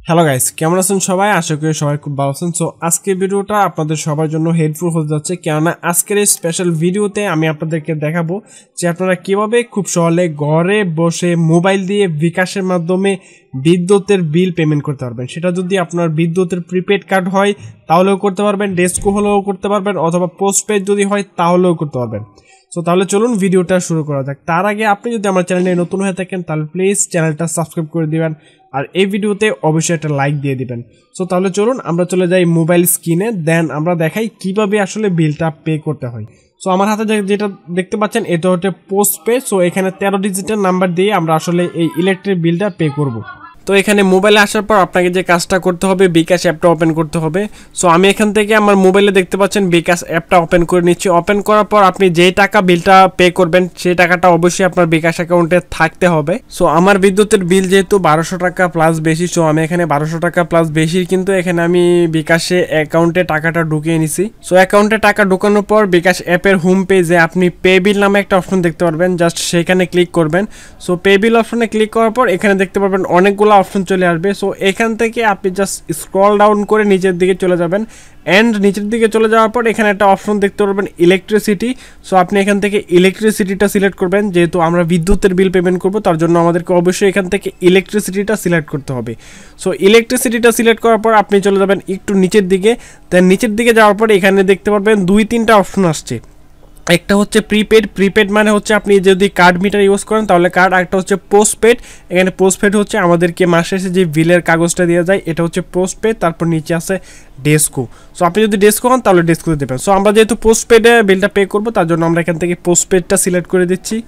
Hello guys, কেমন আছেন সবাই? আশা করি সবাই খুব ভালো আছেন। সো আজকের ভিডিওটা আপনাদের সবার জন্য হেল্পফুল হতে যাচ্ছে, কেননা আজকের এই স্পেশাল ভিডিওতে আমি আপনাদেরকে দেখাবো যে আপনারা কিভাবে খুব সহজে ঘরে বসে মোবাইল দিয়ে বিকাশের মাধ্যমে বিদ্যুতের বিল পেমেন্ট করতে পারবেন। সেটা যদি আপনার বিদ্যুতের প্রিপেড কার্ড হয় তাহলেও করতে পারবেন, ডেস্কো হলেও করতে পারবেন, অথবা পোস্টপেড যদি হয় তাহলেও করতে পারবেন। সো তাহলে চলুন ভিডিওটা শুরু করা যাক। তার আগে আপনি যদি আমার চ্যানেলে নতুন হয়ে থাকেন তাহলে প্লিজ চ্যানেলটা সাবস্ক্রাইব করে দিবেন আর এই ভিডিওতে অবশ্যই একটা লাইক দিয়ে দিবেন। সো তাহলে চলুন আমরা চলে যাই মোবাইল স্ক্রিনে, দেন আমরা দেখাই কিভাবে আসলে বিলটা পে করতে হয়। সো আমার হাতে যেটা দেখতে পাচ্ছেন এটা হচ্ছে পোস্টপে। সো এখানে 13 ডিজিটের নাম্বার দিয়ে আমরা আসলে এই ইলেকট্রিক বিলটা পে করব। তো এখানে মোবাইলে আসার পর আপনাকে যে কাজটা করতে হবে, bKash অ্যাপটা ওপেন করতে হবে। সো আমি এখান থেকে আমার মোবাইলে দেখতে পাচ্ছেন bKash অ্যাপটা ওপেন করে নিচ্ছি। ওপেন করার পর আপনি যেই টাকা বিলটা পে করবেন সেই টাকাটা অবশ্যই আপনার bKash অ্যাকাউন্টে থাকতে হবে। সো আমার বিদ্যুতের বিল যেহেতু 1200 টাকা প্লাস বেশি, সো আমি এখানে 1200 টাকা প্লাস বেশি, কিন্তু এখানে আমি bKash অ্যাকাউন্টে টাকাটা ঢুকিয়ে নিছি। সো অ্যাকাউন্টে টাকা ঢোকানোর পর bKash অ্যাপের হোম পেজে আপনি পে বিল নামে একটা অপশন দেখতে পারবেন, জাস্ট সেখানে ক্লিক করবেন। সো পে বিল অপশনে ক্লিক করার পর এখানে দেখতে পারবেন অনেকগুলো অপশন চলে আসবে। সো এখান থেকে আপনি জাস্ট স্ক্রল ডাউন করে নিচের দিকে চলে যাবেন, অ্যান্ড নিচের দিকে চলে যাওয়ার পর এখানে একটা অপশন দেখতে পারবেন ইলেকট্রিসিটি। সো আপনি এখান থেকে ইলেকট্রিসিটিটা সিলেক্ট করবেন, যেহেতু আমরা বিদ্যুতের বিল পেমেন্ট করব তার জন্য আমাদেরকে অবশ্যই এখান থেকে ইলেকট্রিসিটিটা সিলেক্ট করতে হবে। সো ইলেকট্রিসিটিটা সিলেক্ট করার পর আপনি চলে যাবেন একটু নিচের দিকে, দেন নিচের দিকে যাওয়ার পর এখানে দেখতে পারবেন 2-3টা অপশন আসছে। একটা হচ্ছে প্রিপেড মানে হচ্ছে আপনি যদি কার্ড মিটার ইউজ করেন তাহলে কার্ড, একটা হচ্ছে পোস্টপেড। এখানে পোস্টপেড হচ্ছে আমাদেরকে মাসে শেষে যে বিলের কাগজটা দেওয়া যায়, এটা হচ্ছে পোস্টপেড। তারপর নিচে আছে ডেস্কো। সো আপনি যদি ডেস্কো হন তাহলে ডেস্কোতে দেবেন। সো আমরা যেহেতু পোস্টপেডে বিলটা পে করবো তার জন্য আমরা এখান থেকে পোস্টপেডটা সিলেক্ট করে দিচ্ছি।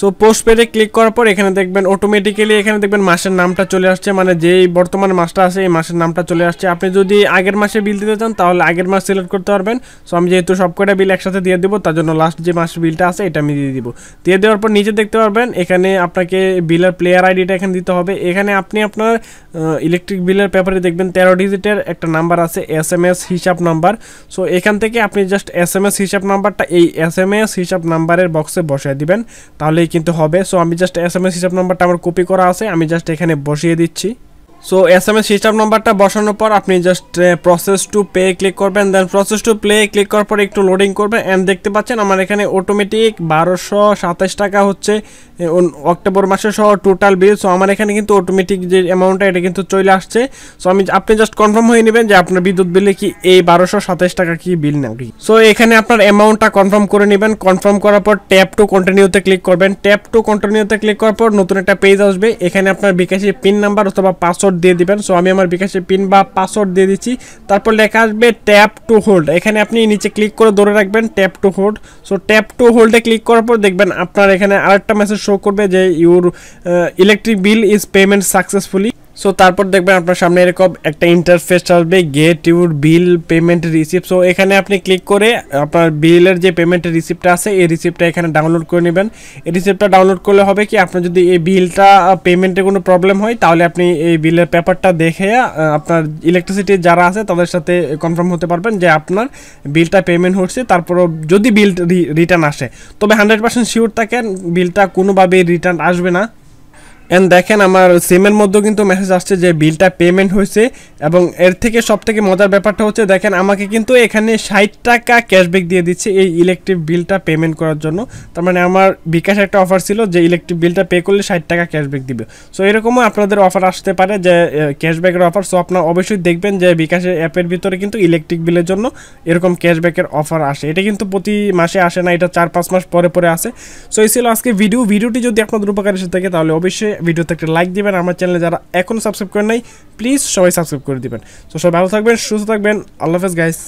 সো পোস্টপেডে ক্লিক করার পর এখানে দেখবেন অটোমেটিক্যালি এখানে দেখবেন মাসের নামটা চলে আসছে, মানে যেই বর্তমান মাসটা আছে এই মাসের নামটা চলে আসছে। আপনি যদি আগের মাসে বিল দিতে চান তাহলে আগের মাস সিলেক্ট করতে পারবেন। সো আমি যেহেতু সবকটা বিল একসাথে দিয়ে দেবো তার জন্য লাস্ট যে মাসের বিলটা আছে এটা আমি দিয়ে দিব। দিয়ে দেওয়ার পর নিচে দেখতে পারবেন এখানে আপনাকে বিলের প্লেয়ার আইডিটা এখানে দিতে হবে। এখানে আপনি আপনার ইলেকট্রিক বিলের পেপারে দেখবেন 13 ডিজিটের একটা নাম্বার আছে, SMS হিসাব নাম্বার। সো এখান থেকে আপনি জাস্ট SMS হিসাব নাম্বারটা এই SMS হিসাব নাম্বারের বক্সে বসায় দিবেন, তাহলে কিন্তু হবে। সো আমি জাস্ট SMS হিসাব নাম্বারটা আমার কপি করা আছে, আমি জাস্ট এখানে বসিয়ে দিচ্ছি। সো SMS হিসাব নাম্বারটা বসানোর পর আপনি just process to pay click করবেন, দেন প্রসেস টু প্লে ক্লিক করার পর একটু লোডিং করবেন, অ্যান্ড দেখতে পাচ্ছেন আমার এখানে অটোমেটিক 1227 টাকা হচ্ছে অক্টোবর মাসে সহ টোটাল বিল। সো আমার এখানে কিন্তু অটোমেটিক যে অ্যামাউন্টটা এটা কিন্তু চলে আসছে। সো আপনি জাস্ট কনফার্ম হয়ে নেবেন যে আপনার বিদ্যুৎ বিলে কি এই 1227 টাকা কি বিল নাকি। সো এখানে আপনার অ্যামাউন্টটা কনফার্ম করে নেবেন। কনফার্ম করার পর ট্যাপ টু কন্টিনিউতে ক্লিক করবেন। ট্যাপ টু কন্টিনিউতে ক্লিক করার পর নতুন একটা পেজ আসবে, এখানে আপনার bKash পিন নাম্বার অথবা পাসওয়ার্ড দিয়ে দিবেন। সো আমি আমার bKash পিন বা পাসওয়ার্ড দিয়ে দিচ্ছি। তারপর লেখা আসবে ট্যাপ টু হোল্ড, এখানে আপনি নিচে ক্লিক করে ধরে রাখবেন tap to hold. So tap to হোল্ডে ক্লিক করার পর দেখবেন আপনার এখানে আরেকটা মেসেজ শো করবে যে your electric bill is payment successfully. So তারপর দেখবেন আপনার সামনে এরকম একটা ইন্টারফেস আসবে, get your bill payment receipt. So এখানে আপনি ক্লিক করে আপনার বিলের যে পেমেন্টের রিসিপ্টটা আছে এই রিসিপ্টটা এখানে ডাউনলোড করে নেবেন। এই রিসিপ্টটা ডাউনলোড করলে হবে কি, আপনার যদি এই বিলটা পেমেন্টে কোনো প্রবলেম হয় তাহলে আপনি এই বিলের পেপারটা দেখে আপনার ইলেকট্রিসিটি যারা আছে তাদের সাথে কনফার্ম হতে পারবেন যে আপনার বিলটা পেমেন্ট হচ্ছে। তারপরও যদি বিল রিটার্ন আসে, তবে 100% শিওর থাকেন বিলটা কোনোভাবেই রিটার্ন আসবে না। এন্ড দেখেন আমার সিমের মধ্যেও কিন্তু মেসেজ আসছে যে বিলটা পেমেন্ট হয়েছে। এবং এর থেকে সব থেকে মজার ব্যাপারটা হচ্ছে দেখেন আমাকে কিন্তু এখানে 60 টাকা ক্যাশব্যাক দিয়ে দিচ্ছে এই ইলেকট্রিক বিলটা পেমেন্ট করার জন্য। তার মানে আমার bKash একটা অফার ছিল যে ইলেকট্রিক বিলটা পে করলে 60 টাকা ক্যাশব্যাক দিবে। সো এরকমও আপনাদের অফার আসতে পারে যে ক্যাশব্যাকের অফার। সো আপনার অবশ্যই দেখবেন যে bKash অ্যাপের ভিতরে কিন্তু ইলেকট্রিক বিলের জন্য এরকম ক্যাশব্যাকের অফার আসে। এটা কিন্তু প্রতি মাসে আসে না, এটা 4-5 মাস পরে পরে আসে। সো এই ছিল আজকে ভিডিওটি যদি আপনাদের উপকার এসে থাকে তাহলে অবশ্যই ভিডিওতে একটা লাইক দিবেন। আমার চ্যানেলে যারা এখনো সাবস্ক্রাইব করেন নাই প্লিজ সবাই সাবস্ক্রাইব করে দিবেন। তো সবাই ভালো থাকবেন, সুস্থ থাকবেন, আল্লাহ হাফেজ গাইস।